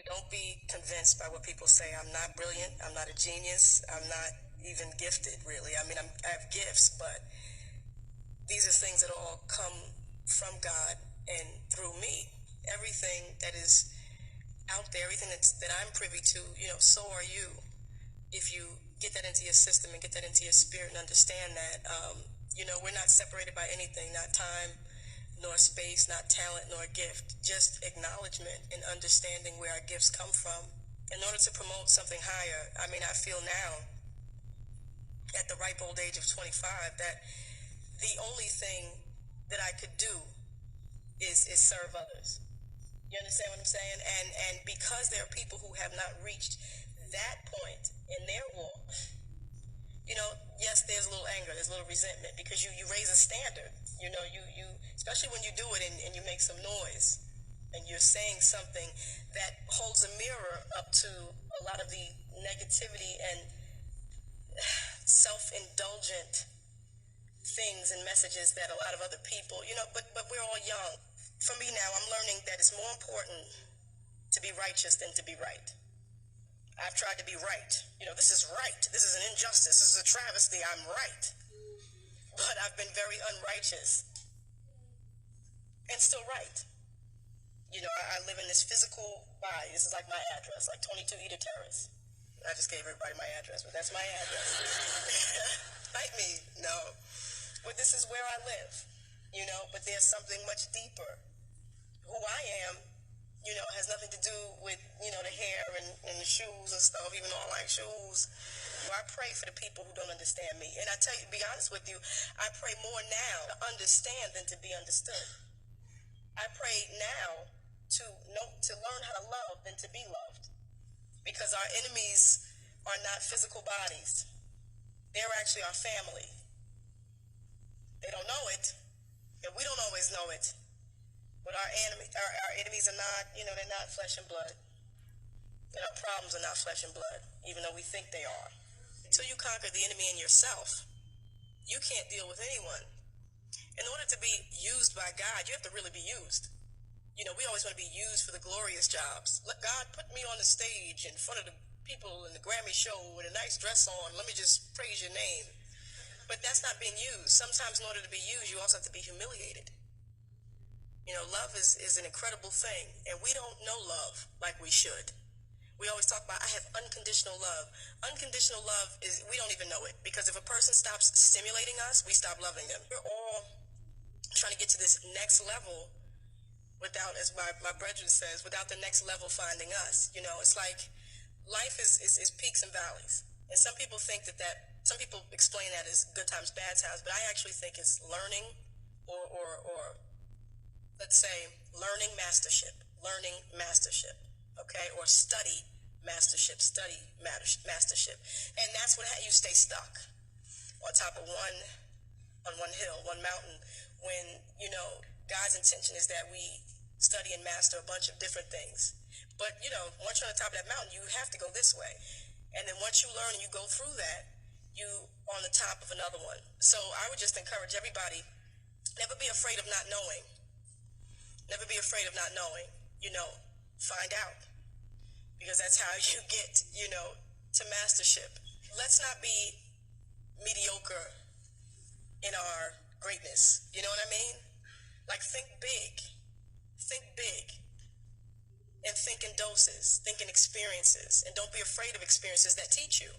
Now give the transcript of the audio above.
Don't be convinced by what people say. I'm not brilliant. I'm not a genius. I'm not even gifted, really. I mean, I have gifts, but these are things that all come from God and through me. Everything that is out there, everything that I'm privy to, so are you. If you get that into your system and get that into your spirit and understand that, we're not separated by anything, not time, nor space, not talent, nor gift, just acknowledgement and understanding where our gifts come from in order to promote something higher. I mean, I feel now, at the ripe old age of 25, that the only thing that I could do is serve others. You understand what I'm saying? And because there are people who have not reached that point in their walk, yes, there's a little anger, there's a little resentment because you raise a standard. You especially when you do it and you make some noise and you're saying something that holds a mirror up to a lot of the negativity and self-indulgent things and messages that a lot of other people, but we're all young. For me now, I'm learning that it's more important to be righteous than to be right. I've tried to be right. This is right. This is an injustice. This is a travesty. I'm right. But I've been very unrighteous and still right. I live in this physical body. This is like my address, like 22 Eder Terrace. I just gave everybody my address, but that's my address. Bite me, no. But this is where I live, but there's something much deeper. Who I am, has nothing to do with, the hair and the shoes and stuff, even though I like shoes. I pray for the people who don't understand me. And I tell you, to be honest with you, I pray more now to understand than to be understood. I pray now to learn how to love than to be loved. Because our enemies are not physical bodies. They're actually our family. They don't know it, and we don't always know it. But our enemies are not, they're not flesh and blood. And our problems are not flesh and blood, even though we think they are. Until you conquer the enemy in yourself, you can't deal with anyone. In order to be used by God, you have to really be used. We always want to be used for the glorious jobs. Let God put me on the stage in front of the people in the Grammy show with a nice dress on. Let me just praise your name. But that's not being used. Sometimes in order to be used, you also have to be humiliated. Love is an incredible thing, and we don't know love like we should. We always talk about, I have unconditional love. Unconditional love is, we don't even know it, because if a person stops stimulating us, we stop loving them. We're all trying to get to this next level without, as my brethren says, without the next level finding us. It's like life is peaks and valleys. And some people think some people explain that as good times, bad times, but I actually think it's learning or let's say learning mastership, okay? Or study mastership. And that's what you stay stuck on top of one hill, one mountain, when, God's intention is that we study and master a bunch of different things. But, once you're on the top of that mountain, you have to go this way. And then once you learn and you go through that, you on the top of another one. So I would just encourage everybody, never be afraid of not knowing. Never be afraid of not knowing. Find out. Because that's how you get, to mastership. Let's not be mediocre in our greatness. You know what I mean? Like, think big. Think big. And think in doses. Think in experiences. And don't be afraid of experiences that teach you.